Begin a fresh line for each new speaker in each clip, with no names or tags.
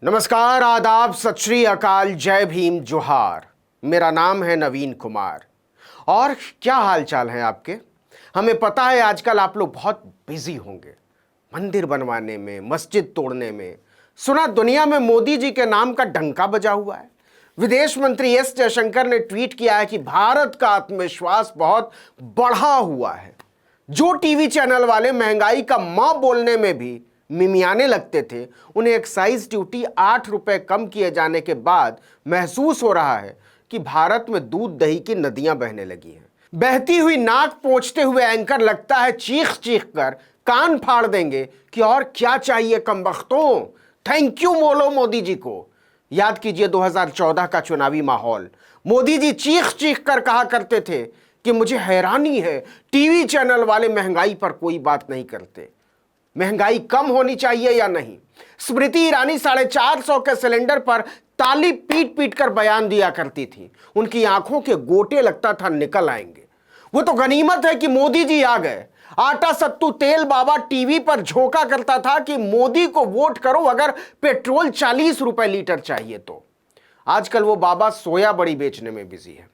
नमस्कार, आदाब, सत श्री अकाल, जय भीम, जोहार। मेरा नाम है नवीन कुमार। और क्या हाल चाल है आपके? हमें पता है आजकल आप लोग बहुत बिजी होंगे मंदिर बनवाने में, मस्जिद तोड़ने में। सुना दुनिया में मोदी जी के नाम का डंका बजा हुआ है। विदेश मंत्री एस जयशंकर ने ट्वीट किया है कि भारत का आत्मविश्वास बहुत बढ़ा हुआ है। जो टीवी चैनल वाले महंगाई का मां बोलने में भी मिमियाने लगते थे, उन्हें एक्साइज ड्यूटी 8 रुपए कम किए जाने के बाद महसूस हो रहा है कि भारत में दूध दही की नदियां बहने लगी हैं। बहती हुई नाक पोंछते हुए एंकर लगता है चीख चीख कर कान फाड़ देंगे कि और क्या चाहिए कमबख्तों, थैंक यू बोलो मोदी जी को। याद कीजिए 2014 का चुनावी माहौल। मोदी जी चीख चीख कर कहा करते थे कि मुझे हैरानी है टीवी चैनल वाले महंगाई पर कोई बात नहीं करते, महंगाई कम होनी चाहिए या नहीं। स्मृति ईरानी 450 के सिलेंडर पर ताली पीट पीट कर बयान दिया करती थी। उनकी आंखों के गोटे लगता था निकल आएंगे। वो तो गनीमत है कि मोदी जी आ गए। आटा सत्तू तेल बाबा टीवी पर झोंका करता था कि मोदी को वोट करो अगर पेट्रोल 40 रुपए लीटर चाहिए तो। आजकल वो बाबा सोया बड़ी बेचने में बिजी है।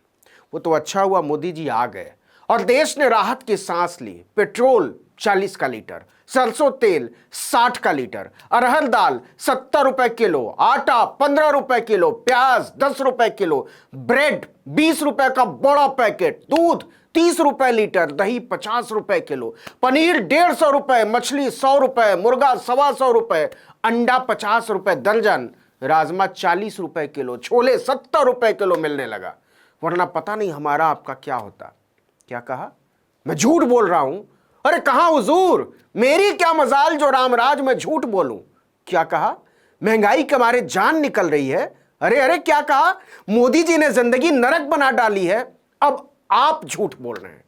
वो तो अच्छा हुआ मोदी जी आ गए और देश ने राहत की सांस ली। पेट्रोल 40 का लीटर, सरसों तेल 60 का लीटर, अरहर दाल 70 रुपए किलो, आटा 15 रुपए किलो, प्याज 10 रुपए किलो, ब्रेड 20 रुपए का बड़ा पैकेट, दूध 30 रुपए लीटर, दही 50 रुपए किलो, पनीर 150 रुपए, मछली 100 रुपए, मुर्गा 125 रुपए, अंडा 50 रुपए दर्जन, राजमा 40 रुपए किलो, छोले 70 रुपए किलो मिलने लगा। वरना पता नहीं हमारा आपका क्या होता। क्या कहा? मैं झूठ बोल रहा हूं? अरे कहां हुजूर, मेरी क्या मजाल जो रामराज में झूठ बोलूं। क्या कहा? महंगाई के मारे जान निकल रही है। अरे अरे क्या कहा? मोदी जी ने जिंदगी नरक बना डाली है। अब आप झूठ बोल रहे हैं।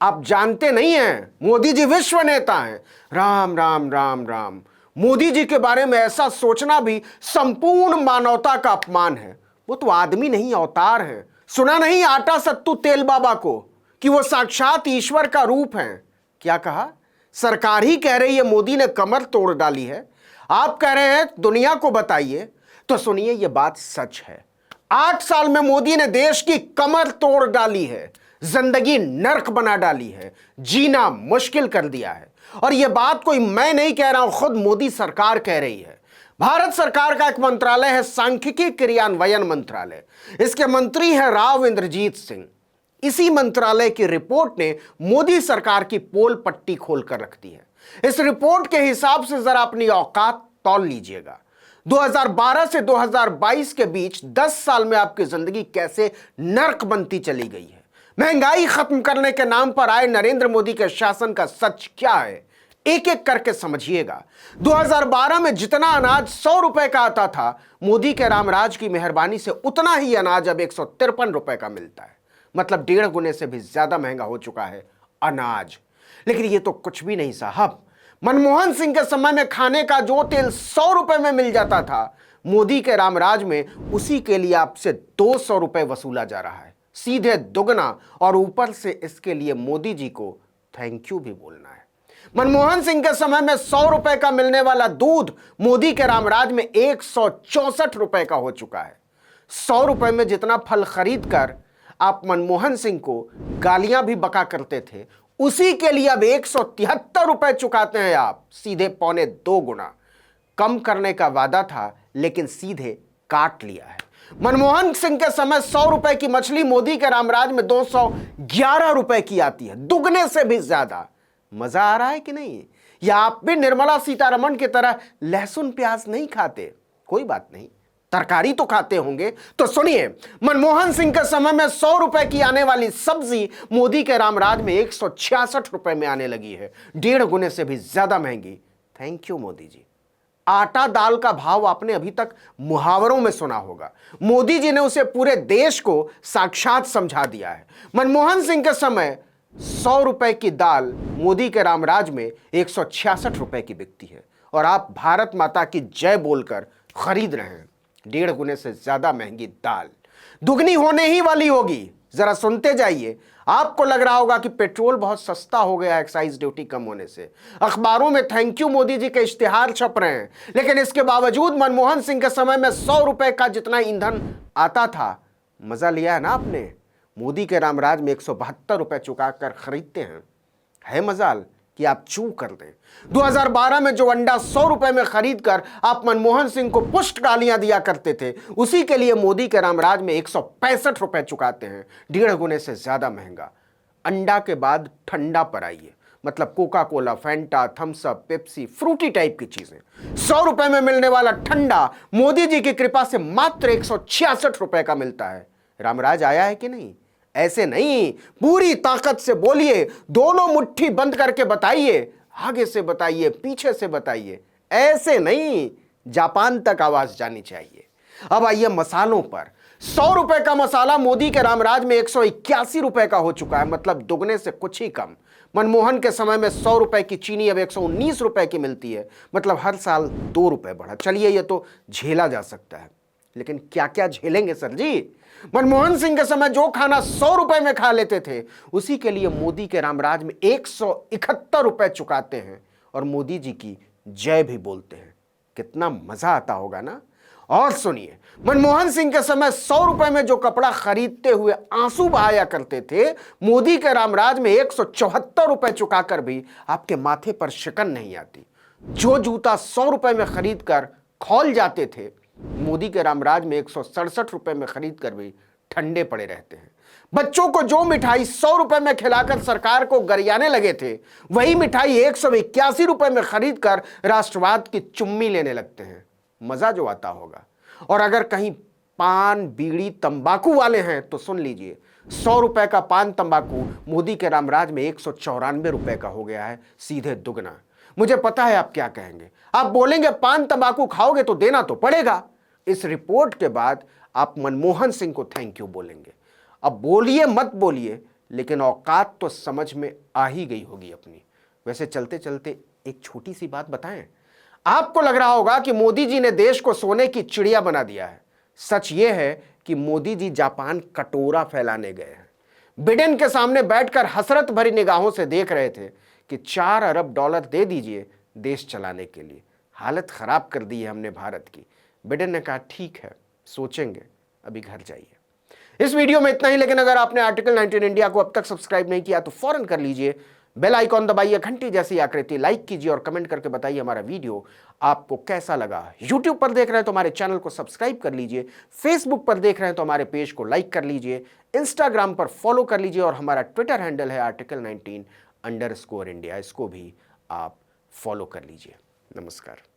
आप जानते नहीं हैं मोदी जी विश्व नेता हैं। राम राम राम राम। मोदी जी के बारे में ऐसा सोचना भी संपूर्ण मानवता का अपमान है। वो तो आदमी नहीं, अवतार है। सुना नहीं आटा सत्तू तेल बाबा को कि वो साक्षात ईश्वर का रूप हैं। क्या कहा? सरकार ही कह रही है मोदी ने कमर तोड़ डाली है। आप कह रहे हैं दुनिया को बताइए। तो सुनिए, यह बात सच है। 8 साल में मोदी ने देश की कमर तोड़ डाली है, जिंदगी नर्क बना डाली है, जीना मुश्किल कर दिया है। और यह बात कोई मैं नहीं कह रहा हूं, खुद मोदी सरकार कह रही है। भारत सरकार का एक मंत्रालय है सांख्यिकी क्रियान्वयन मंत्रालय। इसके मंत्री हैं राव इंद्रजीत सिंह। इसी मंत्रालय की रिपोर्ट ने मोदी सरकार की पोल पट्टी खोलकर रख दी है। इस रिपोर्ट के हिसाब से जरा अपनी औकात तौल लीजिएगा। 2012 से 2022 के बीच 10 साल में आपकी जिंदगी कैसे नर्क बनती चली गई है। महंगाई खत्म करने के नाम पर आए नरेंद्र मोदी के शासन का सच क्या है, एक एक करके समझिएगा। 2012 में जितना अनाज 100 रुपए का आता था, मोदी के रामराज की मेहरबानी से उतना ही अनाज अब 153 रुपए का मिलता है। मतलब 1.5 गुने से भी ज्यादा महंगा हो चुका है अनाज। लेकिन ये तो कुछ भी नहीं साहब। मनमोहन सिंह के समय में खाने का जो तेल 100 रुपए में मिल जाता था, मोदी के रामराज में उसी के लिए आपसे 200 रुपए वसूला जा रहा है, सीधे दुगना। और ऊपर से इसके लिए मोदी जी को थैंक यू भी बोलना है। मनमोहन सिंह के समय में 100 रुपए का मिलने वाला दूध मोदी के रामराज में 164 रुपए का हो चुका है। 100 रुपए में जितना फल खरीद कर आप मनमोहन सिंह को गालियां भी बका करते थे, उसी के लिए अब 173 रुपए चुकाते हैं आप, सीधे 1.25 गुना। कम करने का वादा था लेकिन सीधे काट लिया है। मनमोहन सिंह के समय 100 रुपए की मछली मोदी के रामराज में 211 रुपए की आती है, दुगने से भी ज्यादा। मजा आ रहा है कि नहीं? या आप भी निर्मला सीतारमण की तरह लहसुन प्याज नहीं खाते? कोई बात नहीं, तरकारी तो खाते होंगे। तो सुनिए, मनमोहन सिंह के समय में 100 रुपए की आने वाली सब्जी मोदी के रामराज में 166 रुपए में आने लगी है, 1.5 गुने से भी ज्यादा महंगी। Thank you Modi ji. आटा दाल का भाव आपने अभी तक मुहावरों में सुना होगा, मोदी जी ने उसे पूरे देश को साक्षात समझा दिया है। मनमोहन सिंह के समय 100 रुपए की दाल मोदी के रामराज में 166 रुपए की बिकती है, और आप भारत माता की जय बोलकर खरीद रहे हैं 1.5 गुने से ज्यादा महंगी दाल। दुगनी होने ही वाली होगी, जरा सुनते जाइए। आपको लग रहा होगा कि पेट्रोल बहुत सस्ता हो गया एक्साइज ड्यूटी कम होने से, अखबारों में थैंक यू मोदी जी के इश्तिहार छप रहे हैं, लेकिन इसके बावजूद मनमोहन सिंह के समय में 100 रुपए का जितना ईंधन आता था, मजा लिया है ना आपने? मोदी के रामराज में 172 रुपए चुकाकर खरीदते हैं। है मजाल कि आप चू कर दें। 2012 में जो अंडा 100 रुपए में खरीद कर आप मनमोहन सिंह को पुष्ट गालियां दिया करते थे, उसी के लिए मोदी के रामराज में 165 रुपए चुकाते हैं, 1.5 गुने से ज्यादा महंगा। अंडा के बाद ठंडा पर आइए, मतलब Coca Cola, Fanta, Thums Up, Pepsi, Frooti type की चीजें। 100 रुपए में मिलने वाला ठंडा मोदी जी की कृपा से मात्र 166 रुपए का मिलता है। रामराज आया है कि नहीं? ऐसे नहीं, पूरी ताकत से बोलिए, दोनों मुट्ठी बंद करके बताइए, आगे से बताइए, पीछे से बताइए, ऐसे नहीं, जापान तक आवाज जानी चाहिए। अब आइए मसालों पर। 100 रुपए का मसाला मोदी के रामराज में 181 रुपए का हो चुका है, मतलब दुगने से कुछ ही कम। मनमोहन के समय में 100 रुपए की चीनी अब 119 रुपए की मिलती है, मतलब हर साल 2 रुपए बढ़ा। चलिए, यह तो झेला जा सकता है, लेकिन क्या क्या झेलेंगे सर जी? मनमोहन सिंह के समय जो खाना 100 रुपए में खा लेते थे, उसी के लिए मोदी के रामराज में 171 रुपए चुकाते हैं और मोदी जी की जय भी बोलते हैं। कितना मजा आता होगा ना? और सुनिए, मनमोहन सिंह के समय 100 रुपए में जो कपड़ा खरीदते हुए आंसू बहाया करते थे, मोदी के रामराज में 174 रुपए चुकाकर भी आपके माथे पर शिकन नहीं आती। जो जूता 100 रुपए में खरीद कर खौल जाते थे, मोदी के रामराज में 167 रुपए में खरीद कर भी ठंडे पड़े रहते हैं। बच्चों को जो मिठाई 100 रुपए में खिलाकर सरकार को गरियाने लगे थे, वही मिठाई 181 रुपए में खरीद कर राष्ट्रवाद की चुम्मी लेने लगते हैं। मजा जो आता होगा। और अगर कहीं पान, बीड़ी, तंबाकू वाले हैं तो सुन लीजिए, 100 रुपए का पान तंबाकू मोदी के रामराज में 194 रुपए का हो गया है, सीधे दुगना। मुझे पता है आप क्या कहेंगे, आप बोलेंगे पान तंबाकू खाओगे तो देना तो पड़ेगा। इस रिपोर्ट के बाद आप मनमोहन सिंह को थैंक यू बोलेंगे। अब बोलिए मत बोलिए, लेकिन औकात तो समझ में आ ही गई होगी अपनी। वैसे चलते चलते एक छोटी सी बात बताएं, आपको लग रहा होगा कि मोदी जी ने देश को सोने की चिड़िया बना दिया है। सच यह है कि मोदी जी जापान कटोरा फैलाने गए हैं। बिडेन के सामने बैठकर हसरत भरी निगाहों से देख रहे थे कि 4 अरब डॉलर दे दीजिए देश चलाने के लिए। हालत खराब कर दी है हमने भारत की। बिडेन ने कहा ठीक है, सोचेंगे, अभी घर जाइए। इस वीडियो में इतना ही, लेकिन अगर आपने आर्टिकल 19 इंडिया को अब तक सब्सक्राइब नहीं किया तो फौरन कर लीजिए। बेल आइकॉन दबाइए, घंटी जैसी आकृति लाइक कीजिए और कमेंट करके बताइए हमारा वीडियो आपको कैसा लगा। यूट्यूब पर देख रहे हैं तो हमारे चैनल को सब्सक्राइब कर लीजिए, फेसबुक पर देख रहे हैं तो हमारे पेज को लाइक कर लीजिए, इंस्टाग्राम पर फॉलो कर लीजिए और हमारा ट्विटर हैंडल है article19_India, इसको भी आप फॉलो कर लीजिए। नमस्कार।